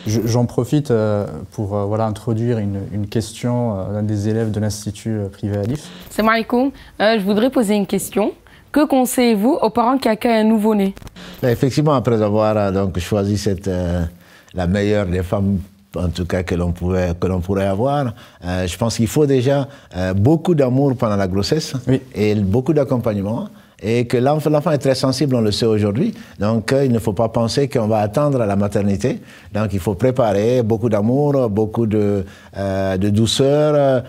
J'en profite pour voilà, introduire une question d'un des élèves de l'Institut privé Alif. Salam alaikum. Je voudrais poser une question. Que conseillez-vous aux parents qui accueillent un nouveau-né? Effectivement, après avoir donc choisi la meilleure des femmes, en tout cas que l'on pourrait avoir, je pense qu'il faut déjà beaucoup d'amour pendant la grossesse, oui, et beaucoup d'accompagnement. Et que l'enfant est très sensible, on le sait aujourd'hui. Donc, il ne faut pas penser qu'on va attendre la maternité. Donc, il faut préparer beaucoup d'amour, beaucoup de douceur,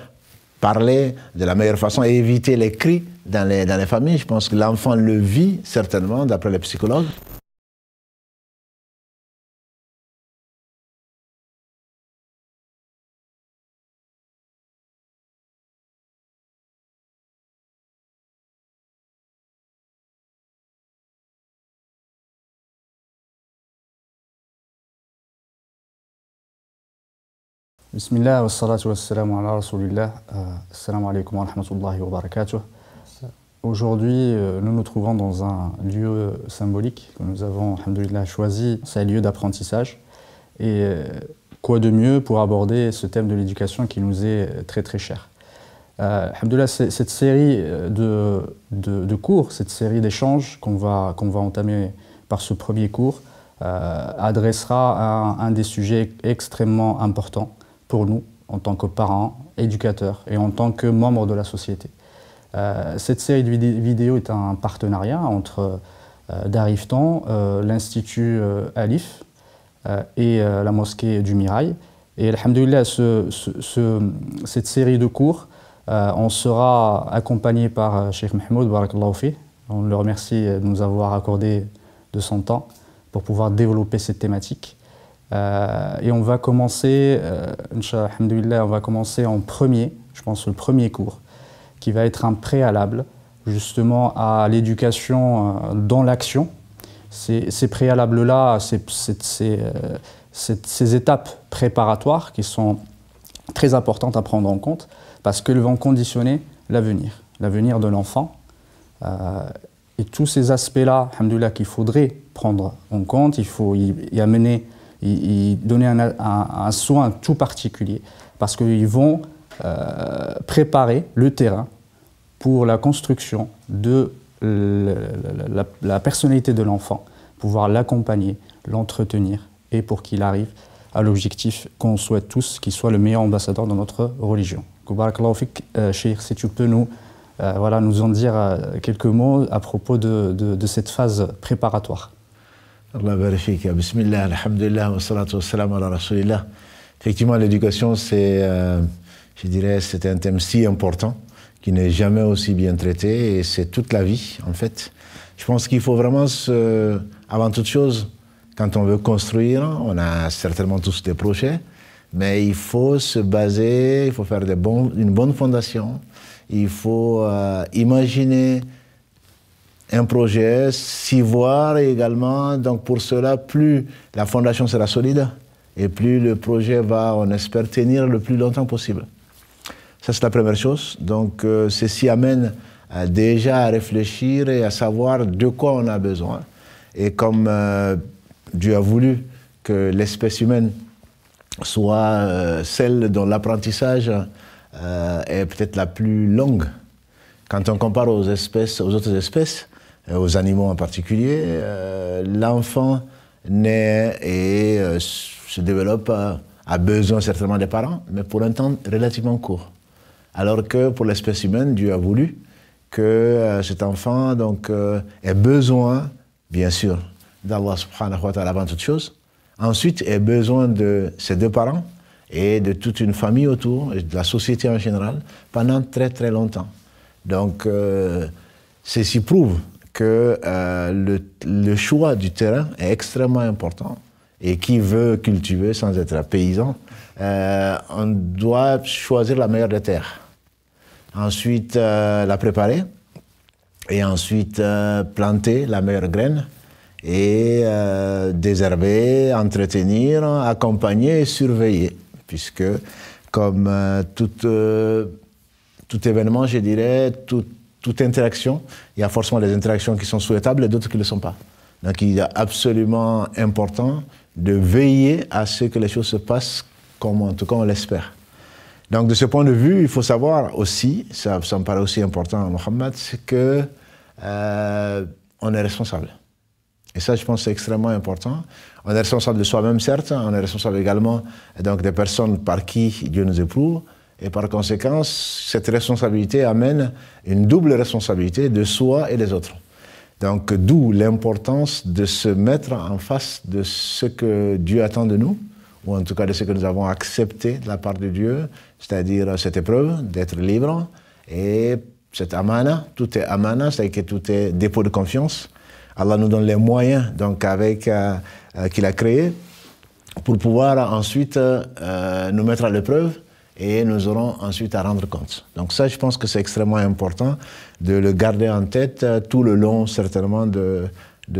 parler de la meilleure façon et éviter les cris dans les familles. Je pense que l'enfant le vit certainement, d'après les psychologues. Bismillah wa salatu wa salam ala rasulillah. Assalamu alaikum wa rahmatullahi wa barakatuh. Aujourd'hui, nous nous trouvons dans un lieu symbolique que nous avons, alhamdoulilah, choisi. C'est un lieu d'apprentissage. Et quoi de mieux pour aborder ce thème de l'éducation qui nous est très très cher. Alhamdoulilah, cette série de cours, cette série d'échanges qu'on va entamer par ce premier cours, adressera un des sujets extrêmement importants pour nous, en tant que parents, éducateurs et en tant que membres de la société. Cette série de vidéos est un partenariat entre Dariftan, l'Institut Alif et la mosquée du Mirail. Et alhamdoulilah, cette série de cours, on sera accompagné par Cheikh Mahmoud, barakallahu fi. On le remercie de nous avoir accordé de son temps pour pouvoir développer cette thématique. Et on va commencer, alhamdoulilah, on va commencer en premier, je pense le premier cours, qui va être un préalable justement à l'éducation dans l'action. Ces préalables-là, ces étapes préparatoires qui sont très importantes à prendre en compte parce qu'elles vont conditionner l'avenir de l'enfant. Et tous ces aspects-là, alhamdoulilah, qu'il faudrait prendre en compte, il faut y amener, y donner un soin tout particulier parce qu'ils vont préparer le terrain pour la construction de la personnalité de l'enfant, pouvoir l'accompagner, l'entretenir et pour qu'il arrive à l'objectif qu'on souhaite tous, qu'il soit le meilleur ambassadeur de notre religion. Barakallahu fik, Cheikh, si tu peux nous en dire quelques mots à propos de cette phase préparatoire. Allah barifik, bismillah, alhamdulillah, wa salatu wa salam ala rasulillah. Effectivement, l'éducation, c'est, je dirais, c'est un thème si important qui n'est jamais aussi bien traité et c'est toute la vie, en fait. Je pense qu'il faut vraiment, avant toute chose, quand on veut construire, on a certainement tous des projets, mais il faut se baser, il faut faire une bonne fondation, il faut imaginer un projet, s'y voir également. Donc pour cela, plus la fondation sera solide et plus le projet va, on espère, tenir le plus longtemps possible. Ça, c'est la première chose. Donc ceci amène déjà à réfléchir et à savoir de quoi on a besoin. Et comme Dieu a voulu que l'espèce humaine soit celle dont l'apprentissage est peut-être la plus longue, quand on compare aux autres espèces, aux animaux en particulier, l'enfant naît et se développe, a besoin certainement des parents, mais pour un temps relativement court. Alors que pour l'espèce humaine, Dieu a voulu que cet enfant donc, ait besoin, bien sûr, d'Allah subhanahu wa ta'ala avant toute chose, ensuite ait besoin de ses deux parents et de toute une famille autour, et de la société en général, pendant très très longtemps. Donc, ceci prouve que le choix du terrain est extrêmement important. Et qui veut cultiver sans être paysan, on doit choisir la meilleure des terres. Ensuite, la préparer. Et ensuite, planter la meilleure graine. Et désherber, entretenir, accompagner et surveiller. Puisque, comme tout événement, je dirais, toute interaction, il y a forcément des interactions qui sont souhaitables et d'autres qui ne le sont pas. Donc il est absolument important de veiller à ce que les choses se passent comme en tout cas on l'espère. Donc de ce point de vue, il faut savoir aussi, ça me paraît aussi important à Mohammed, c'est que on est responsable. Et ça, je pense que c'est extrêmement important. On est responsable de soi-même, certes, on est responsable également donc, des personnes par qui Dieu nous éprouve. Et par conséquent, cette responsabilité amène une double responsabilité de soi et des autres. Donc, d'où l'importance de se mettre en face de ce que Dieu attend de nous, ou en tout cas de ce que nous avons accepté de la part de Dieu, c'est-à-dire cette épreuve d'être libre, et cette amana, tout est amana, c'est-à-dire que tout est dépôt de confiance. Allah nous donne les moyens donc qu'il a créés pour pouvoir ensuite nous mettre à l'épreuve et nous aurons ensuite à rendre compte. Donc ça, je pense que c'est extrêmement important de le garder en tête tout le long certainement de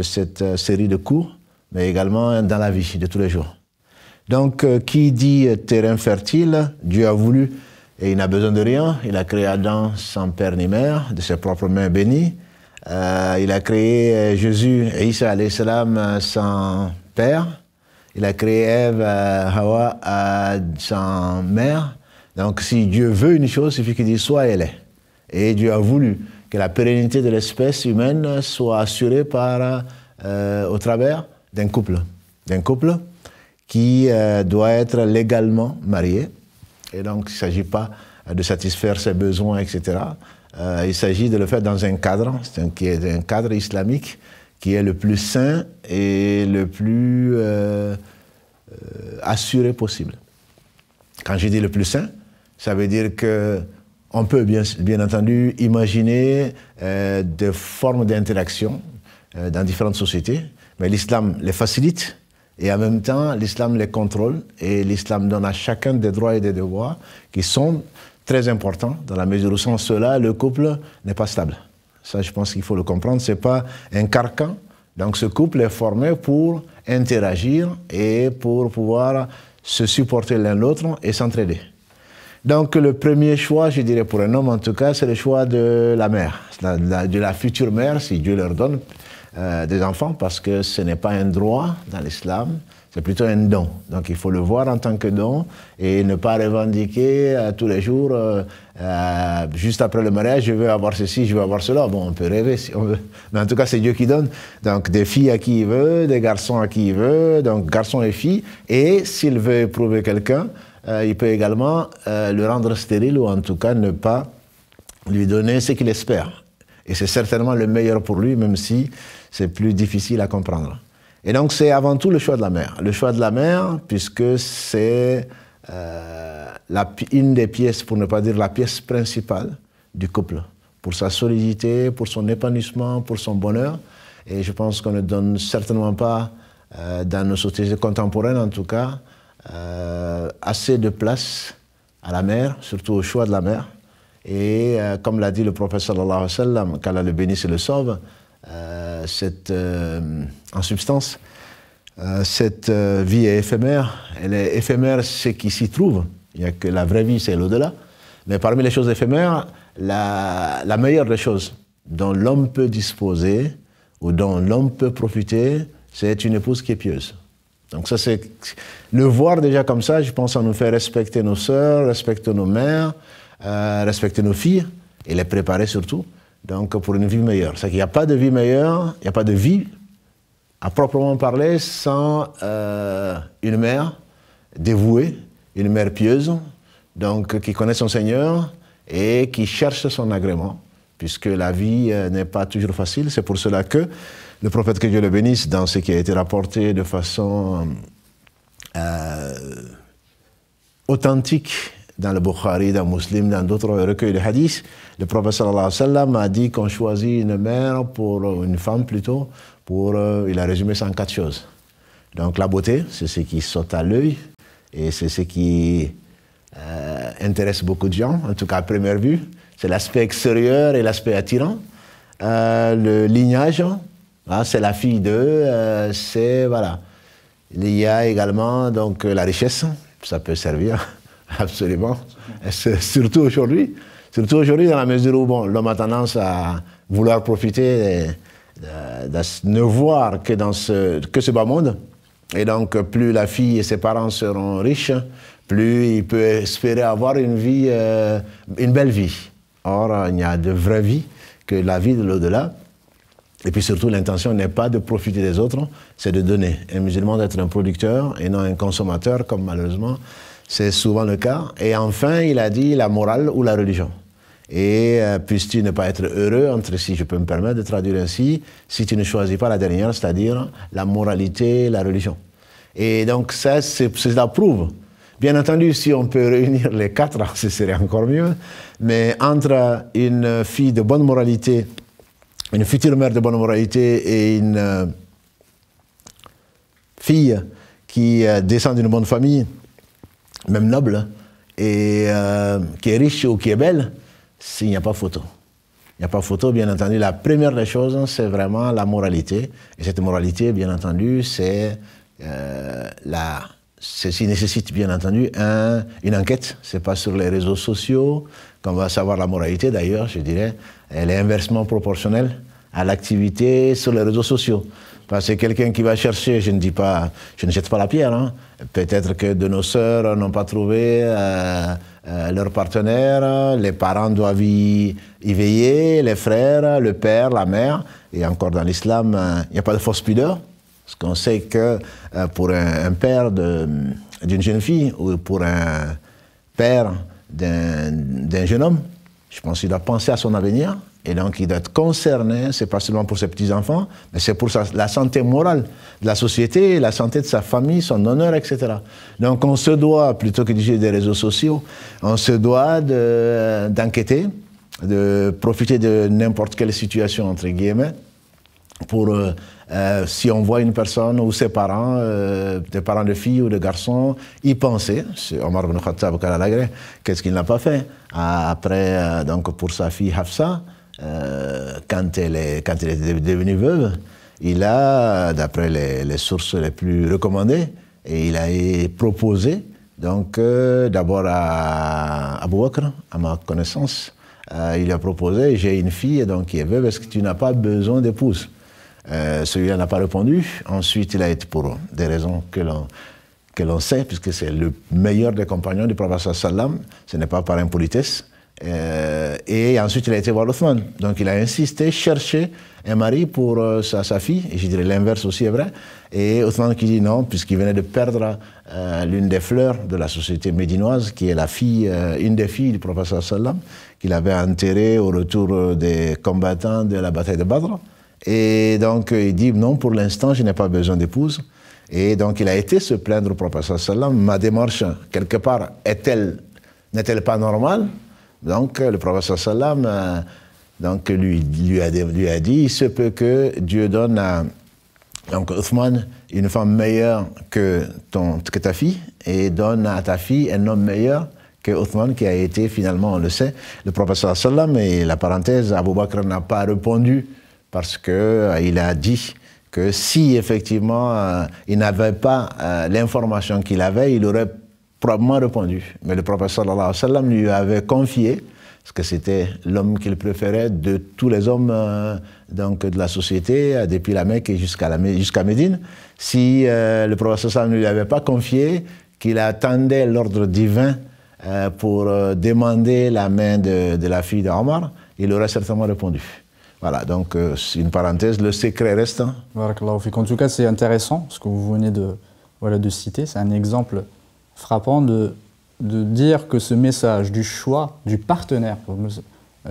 cette série de cours, mais également dans la vie de tous les jours. Donc qui dit terrain fertile, Dieu a voulu et il n'a besoin de rien. Il a créé Adam sans père ni mère, de ses propres mains bénies. Il a créé Jésus, Isa alayhi salam, sans père. Il a créé Ève, Hawa, sans mère. Donc si Dieu veut une chose, il suffit qu'il dise soit elle est. Et Dieu a voulu que la pérennité de l'espèce humaine soit assurée au travers d'un couple. Qui doit être légalement marié. Et donc il ne s'agit pas de satisfaire ses besoins, etc. Il s'agit de le faire dans un cadre, qui est un cadre islamique, qui est le plus sain et le plus assuré possible. Quand je dis le plus sain, ça veut dire qu'on peut bien entendu imaginer des formes d'interaction dans différentes sociétés, mais l'islam les facilite et en même temps l'islam les contrôle et l'islam donne à chacun des droits et des devoirs qui sont très important, dans la mesure où sans cela, le couple n'est pas stable. Ça, je pense qu'il faut le comprendre. Ce n'est pas un carcan. Donc, ce couple est formé pour interagir et pour pouvoir se supporter l'un l'autre et s'entraider. Donc, le premier choix, je dirais pour un homme en tout cas, c'est le choix de la mère, de la future mère, si Dieu leur donne des enfants, parce que ce n'est pas un droit dans l'islam. C'est plutôt un don. Donc il faut le voir en tant que don et ne pas revendiquer tous les jours, juste après le mariage, je veux avoir ceci, je veux avoir cela. Bon, on peut rêver si on veut. Mais en tout cas, c'est Dieu qui donne. Donc des filles à qui il veut, des garçons à qui il veut, donc garçons et filles. Et s'il veut éprouver quelqu'un, il peut également le rendre stérile ou en tout cas ne pas lui donner ce qu'il espère. Et c'est certainement le meilleur pour lui, même si c'est plus difficile à comprendre. Et donc, c'est avant tout le choix de la mère. Le choix de la mère, puisque c'est une des pièces, pour ne pas dire la pièce principale du couple, pour sa solidité, pour son épanouissement, pour son bonheur. Et je pense qu'on ne donne certainement pas, dans nos sociétés contemporaines en tout cas, assez de place à la mère, surtout au choix de la mère. Et comme l'a dit le prophète sallallahu alayhi wa sallam, qu'Allah le bénisse et le sauve, en substance, cette vie est éphémère. Elle est éphémère, ce qui s'y trouve. Il n'y a que la vraie vie, c'est l'au-delà. Mais parmi les choses éphémères, la meilleure des choses dont l'homme peut disposer ou dont l'homme peut profiter, c'est une épouse qui est pieuse. Donc ça, c'est le voir déjà comme ça, je pense, ça nous fait respecter nos sœurs, respecter nos mères, respecter nos filles et les préparer surtout. Donc pour une vie meilleure. C'est qu'il n'y a pas de vie meilleure, il n'y a pas de vie à proprement parler sans une mère dévouée, une mère pieuse, donc qui connaît son Seigneur et qui cherche son agrément, puisque la vie n'est pas toujours facile. C'est pour cela que le prophète, que Dieu le bénisse, dans ce qui a été rapporté de façon authentique dans le Bukhari, dans Muslim, dans d'autres recueils de hadiths, le prophète sallallahu alayhi wa sallam a dit qu'on choisit une mère, pour une femme plutôt, il a résumé ça en 4 choses. Donc la beauté, c'est ce qui saute à l'œil, et c'est ce qui intéresse beaucoup de gens, en tout cas à première vue. C'est l'aspect extérieur et l'aspect attirant. Le lignage, c'est la fille d'eux, voilà. Il y a également donc la richesse, ça peut servir. Absolument. Surtout aujourd'hui, dans la mesure où l'homme a tendance à vouloir profiter, de ne voir que ce bas monde, Et donc, plus la fille et ses parents seront riches, plus il peut espérer avoir une vie, une belle vie. Or, il n'y a de vraie vie que la vie de l'au-delà. Et puis surtout, l'intention n'est pas de profiter des autres, c'est de donner. Un musulman d'être un producteur et non un consommateur, comme malheureusement c'est souvent le cas. Et enfin, il a dit la morale ou la religion. Et puisses-tu ne pas être heureux entre, si je peux me permettre de traduire ainsi, si tu ne choisis pas la dernière, c'est-à-dire la moralité et la religion. Et donc ça, cela prouve. Bien entendu, si on peut réunir les quatre, ce serait encore mieux. Mais entre une fille de bonne moralité, une future mère de bonne moralité et une fille qui descend d'une bonne famille, même noble, et qui est riche ou qui est belle, il n'y a pas photo. Il n'y a pas photo, bien entendu. La première des choses, c'est vraiment la moralité. Et cette moralité, bien entendu, ceci nécessite, bien entendu, une enquête. Ce n'est pas sur les réseaux sociaux qu'on va savoir la moralité. D'ailleurs, je dirais, elle est inversement proportionnelle à l'activité sur les réseaux sociaux. Parce que quelqu'un qui va chercher, je ne jette pas la pierre, hein. Peut-être que de nos sœurs n'ont pas trouvé leur partenaire, les parents doivent y veiller, les frères, le père, la mère, et encore dans l'islam, il n'y a pas de fausse pudeur, parce qu'on sait que pour un père d'une jeune fille, ou pour un père d'un jeune homme, je pense qu'il doit penser à son avenir, et donc il doit être concerné, c'est pas seulement pour ses petits-enfants, mais c'est pour la santé morale de la société, la santé de sa famille, son honneur, etc. Donc on se doit, plutôt que d'utiliser des réseaux sociaux, on se doit d'enquêter, de profiter de n'importe quelle situation, entre guillemets, pour, si on voit une personne ou ses parents, des parents de filles ou de garçons, y penser. Omar ibn Khattab, qu'est-ce qu'il n'a pas fait après, donc pour sa fille Hafsa, quand elle était devenue veuve, il a, d'après les sources les plus recommandées, et il a proposé, donc d'abord à Abu Bakr, à ma connaissance, il lui a proposé, j'ai une fille donc, qui est veuve, est-ce que tu n'as pas besoin d'épouse? Celui-là n'a pas répondu. Ensuite, il a été pour des raisons que l'on sait, puisque c'est le meilleur des compagnons du prophète sallam, ce n'est pas par impolitesse. Et ensuite, il a été voir Othman. Donc, il a insisté, cherché un mari pour sa fille, et je dirais l'inverse aussi est vrai. Et Othman qui dit non, puisqu'il venait de perdre l'une des fleurs de la société médinoise, qui est la fille, une des filles du prophète sallam, qu'il avait enterrée au retour des combattants de la bataille de Badr. Et donc, il dit, non, pour l'instant, je n'ai pas besoin d'épouse. Et donc, il a été se plaindre au prophète sallam. Ma démarche, quelque part, n'est-elle pas normale? Donc, le prophète sallam lui a dit, il se peut que Dieu donne à Othman une femme meilleure que ta fille, et donne à ta fille un homme meilleur que Othman, qui a été finalement, on le sait, le prophète sallam. Et la parenthèse, Abu Bakr n'a pas répondu, parce qu'il a dit que si effectivement il n'avait pas l'information qu'il avait, il aurait probablement répondu. Mais le prophète sallallahu alayhi wa sallam lui avait confié, parce que c'était l'homme qu'il préférait de tous les hommes donc de la société, depuis la Mecque jusqu'à Médine, si le prophète sallallahu alayhi wa sallam ne lui avait pas confié qu'il attendait l'ordre divin pour demander la main de la fille d'Omar, il aurait certainement répondu. Voilà, donc c'est une parenthèse, le secret reste. En tout cas, c'est intéressant ce que vous venez de citer. C'est un exemple frappant de dire que ce message du choix du partenaire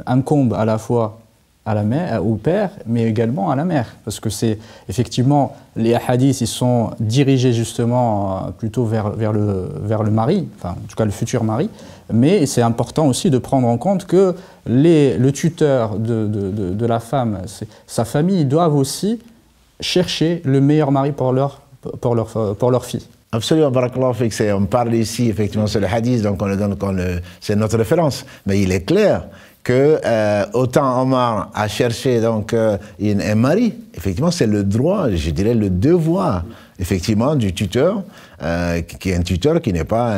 incombe à la fois à la mère, au père, mais également à la mère. Parce que c'est effectivement, les hadiths, ils sont dirigés justement plutôt vers le mari, enfin en tout cas le futur mari, mais c'est important aussi de prendre en compte que le tuteur de la femme, sa famille, doivent aussi chercher le meilleur mari pour leur fille. Absolument, barakallahu fik. On parle ici, effectivement, c'est le hadith, donc c'est notre référence. Mais il est clair que autant Omar a cherché donc, un mari, effectivement, c'est le droit, je dirais le devoir, effectivement, du tuteur, qui est un tuteur qui n'est pas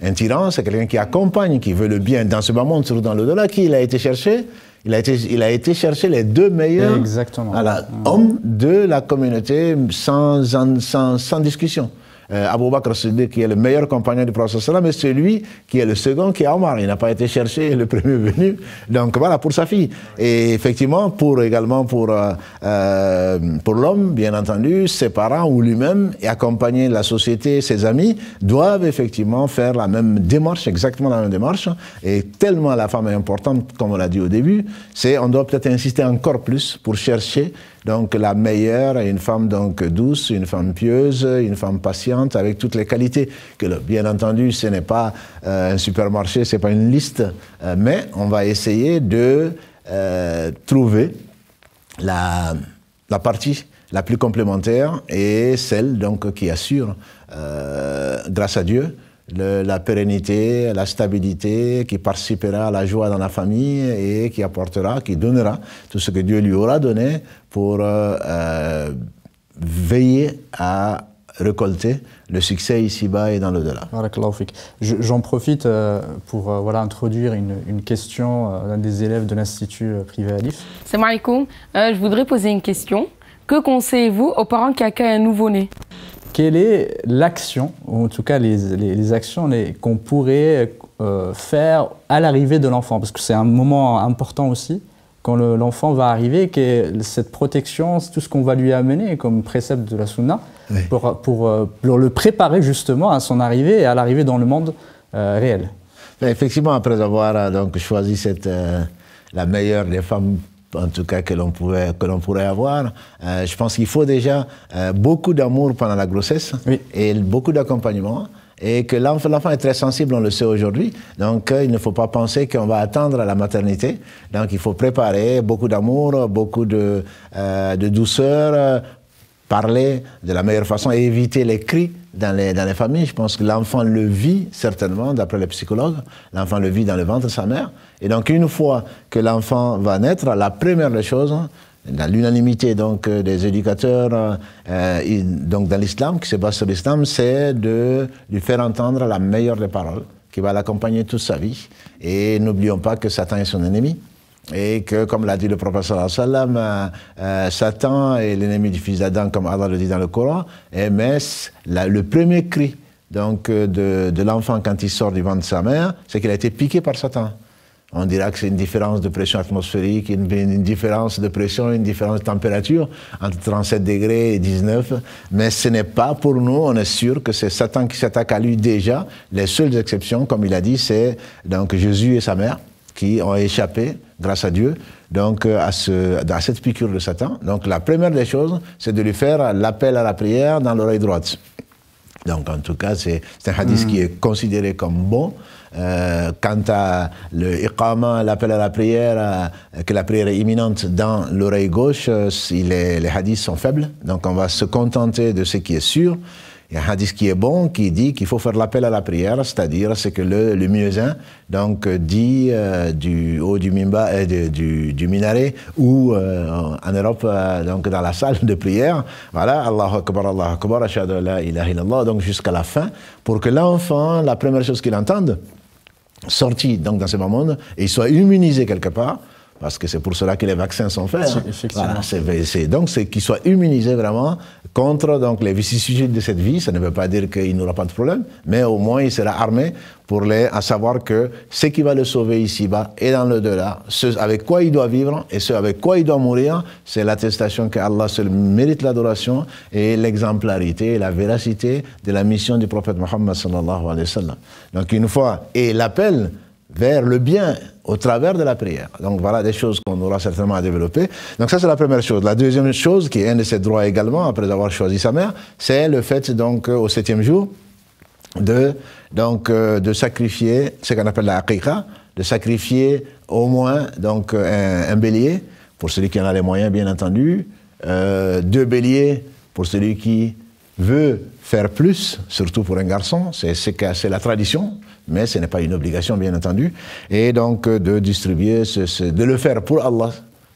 un tyran, c'est quelqu'un qui accompagne, qui veut le bien dans ce bas monde, surtout dans l'au-delà, qui il a été cherché. Il a été chercher les deux meilleurs hommes de la communauté sans discussion. Abu Bakr Siddiq, qui est le meilleur compagnon du prophète sallam, et celui qui est le second, qui est Omar. Il n'a pas été chercher le premier venu. Donc voilà, pour sa fille. Et effectivement, également pour l'homme, bien entendu, ses parents ou lui-même, et accompagner la société, ses amis, doivent effectivement faire la même démarche, exactement la même démarche. Et tellement la femme est importante, comme on l'a dit au début, on doit peut-être insister encore plus pour chercher donc la meilleure, une femme donc douce, une femme pieuse, une femme patiente, avec toutes les qualités. Bien entendu, ce n'est pas un supermarché, ce n'est pas une liste, mais on va essayer de trouver la partie la plus complémentaire et celle donc qui assure, grâce à Dieu, la pérennité, la stabilité, qui participera à la joie dans la famille et qui apportera, qui donnera tout ce que Dieu lui aura donné pour veiller à récolter le succès ici-bas et dans l'au-delà. J'en profite pour introduire une question d'un des élèves de l'Institut privé Alif. Salam alaikum. Je voudrais poser une question. Que conseillez-vous aux parents qui accueillent un nouveau-né? Quelle est l'action, ou en tout cas les actions qu'on pourrait faire à l'arrivée de l'enfant? Parce que c'est un moment important aussi, quand l'enfant va arriver, que cette protection, tout ce qu'on va lui amener comme précepte de la Sunna, oui, pour le préparer justement à son arrivée et à l'arrivée dans le monde réel. Effectivement, après avoir donc choisi la meilleure des femmes, en tout cas que l'on pourrait avoir, je pense qu'il faut déjà beaucoup d'amour pendant la grossesse, oui, et beaucoup d'accompagnement, et que l'enfant est très sensible, on le sait aujourd'hui, donc il ne faut pas penser qu'on va attendre la maternité, donc il faut préparer beaucoup d'amour, beaucoup de douceur, parler de la meilleure façon et éviter les cris dans les familles. Je pense que l'enfant le vit certainement, d'après les psychologues, l'enfant le vit dans le ventre de sa mère. Et donc une fois que l'enfant va naître, la première des choses, dans l'unanimité donc des éducateurs donc dans l'islam, qui se base sur l'islam, c'est de lui faire entendre la meilleure des paroles, qui va l'accompagner toute sa vie. Et n'oublions pas que Satan est son ennemi. Et que, comme l'a dit le prophète sallallahu alayhi wa sallam, Satan est l'ennemi du fils d'Adam, comme Allah le dit dans le Coran, mais le premier cri donc, de l'enfant quand il sort du ventre de sa mère, c'est qu'il a été piqué par Satan. On dira que c'est une différence de pression atmosphérique, une différence de pression, une différence de température entre 37 degrés et 19, mais ce n'est pas pour nous, on est sûr que c'est Satan qui s'attaque à lui déjà. Les seules exceptions, comme il a dit, c'est donc Jésus et sa mère qui ont échappé, grâce à Dieu, donc à cette piqûre de Satan. Donc la première des choses, c'est de lui faire l'appel à la prière dans l'oreille droite. Donc en tout cas, c'est un hadith qui est considéré comme bon. Quant à l'iqama, l'appel à la prière, que la prière est imminente dans l'oreille gauche, les hadiths sont faibles. Donc on va se contenter de ce qui est sûr. Il y a un hadith qui est bon, qui dit qu'il faut faire l'appel à la prière, c'est-à-dire c'est que le muezzin donc dit du haut du minaret ou en Europe donc dans la salle de prière, voilà, Allahu Akbar, ashhadu an la ilaha illallah, donc jusqu'à la fin, pour que l'enfant, la première chose qu'il entende, sorti donc dans ce moment, et il soit immunisé quelque part. Parce que c'est pour cela que les vaccins sont faits. Voilà, donc c'est qu'il soit immunisé vraiment contre donc, les vicissitudes de cette vie. Ça ne veut pas dire qu'il n'aura pas de problème, mais au moins il sera armé à savoir que ce qui va le sauver ici-bas et dans l'au-delà, ce avec quoi il doit vivre et ce avec quoi il doit mourir, c'est l'attestation qu'Allah seul mérite l'adoration et l'exemplarité et la véracité de la mission du prophète Mohammed sallallahu alayhi wa sallam. Donc une fois, et l'appel vers le bien au travers de la prière. Donc voilà des choses qu'on aura certainement à développer. Donc ça c'est la première chose. La deuxième chose, qui est un de ses droits également, après avoir choisi sa mère, c'est le fait donc au 7e jour de sacrifier ce qu'on appelle la aqiqa, de sacrifier au moins donc un bélier, pour celui qui en a les moyens bien entendu, 2 béliers pour celui qui veut faire plus, surtout pour un garçon, c'est la tradition, mais ce n'est pas une obligation bien entendu, et donc de distribuer, de le faire pour Allah,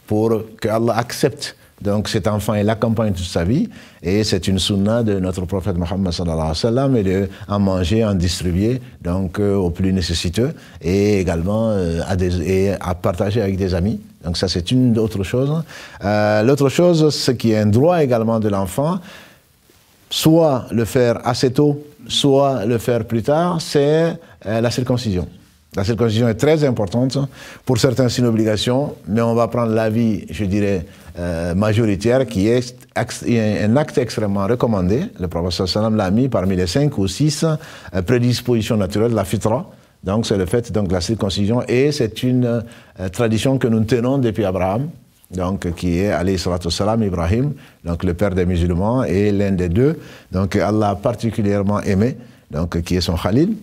pour que Allah accepte donc cet enfant et l'accompagne toute sa vie, et c'est une sunna de notre prophète Mohammed sallallahu alayhi wa sallam, et de en manger, en distribuer donc aux plus nécessiteux, et également à partager avec des amis, Donc ça, c'est une autre chose. L'autre chose, ce qui est un droit également de l'enfant, soit le faire assez tôt, soit le faire plus tard, c'est la circoncision. La circoncision est très importante. Pour certains, c'est une obligation, mais on va prendre l'avis, je dirais, majoritaire, qui est un acte extrêmement recommandé. Le prophète sallam l'a mis parmi les 5 ou 6 prédispositions naturelles de la fitra. Donc c'est le fait de la circoncision, et c'est une tradition que nous tenons depuis Abraham, donc qui est alayhi salatu wassalam, Ibrahim, donc le père des musulmans, et l'un des deux, donc Allah a particulièrement aimé, donc qui est son Khalil.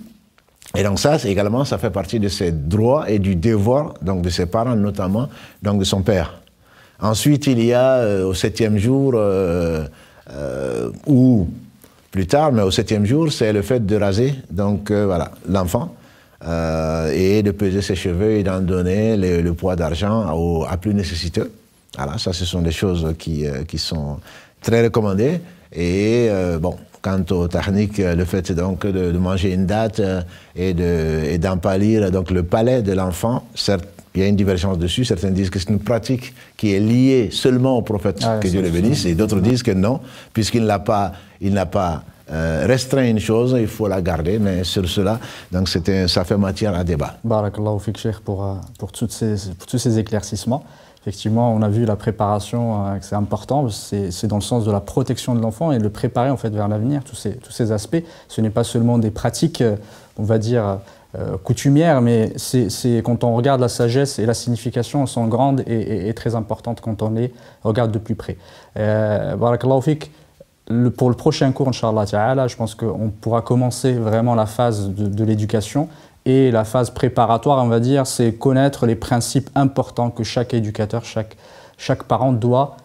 Et donc ça également, ça fait partie de ses droits et du devoir donc de ses parents, notamment donc de son père. Ensuite, il y a au 7e jour, ou plus tard, mais au 7e jour, c'est le fait de raser donc voilà, l'enfant, et de peser ses cheveux et d'en donner le poids d'argent à plus nécessiteux. Voilà, ça, ce sont des choses qui sont très recommandées. Et bon, quant au tahnik, le fait donc de manger une date et d'empalir donc le palais de l'enfant, certes, il y a une divergence dessus. Certains disent que c'est une pratique qui est liée seulement au prophète, que Dieu le bénisse, et d'autres disent que non, puisqu'il n'a pas restreint une chose, il faut la garder, mais sur cela, donc ça fait matière à débat. Barakallahu fik, Cheikh, pour tous ces éclaircissements. Effectivement, on a vu la préparation, que c'est important, c'est dans le sens de la protection de l'enfant et de le préparer en fait vers l'avenir, tous ces aspects. Ce n'est pas seulement des pratiques, on va dire, coutumières, mais c'est quand on regarde la sagesse et la signification sont grandes et très importantes quand on les regarde de plus près. Barakallahu fik. Pour le prochain cours, Inch'Allah Ta'ala, je pense qu'on pourra commencer vraiment la phase de l'éducation. Et la phase préparatoire, on va dire, c'est connaître les principes importants que chaque éducateur, chaque parent doit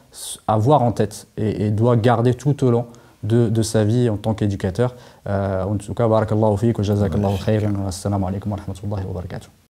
avoir en tête et doit garder tout au long de sa vie en tant qu'éducateur. En tout cas, barakallahu fiik wa jazakallahu khayran wa assalamu alaikum wa rahmatullahi wa barakatuh.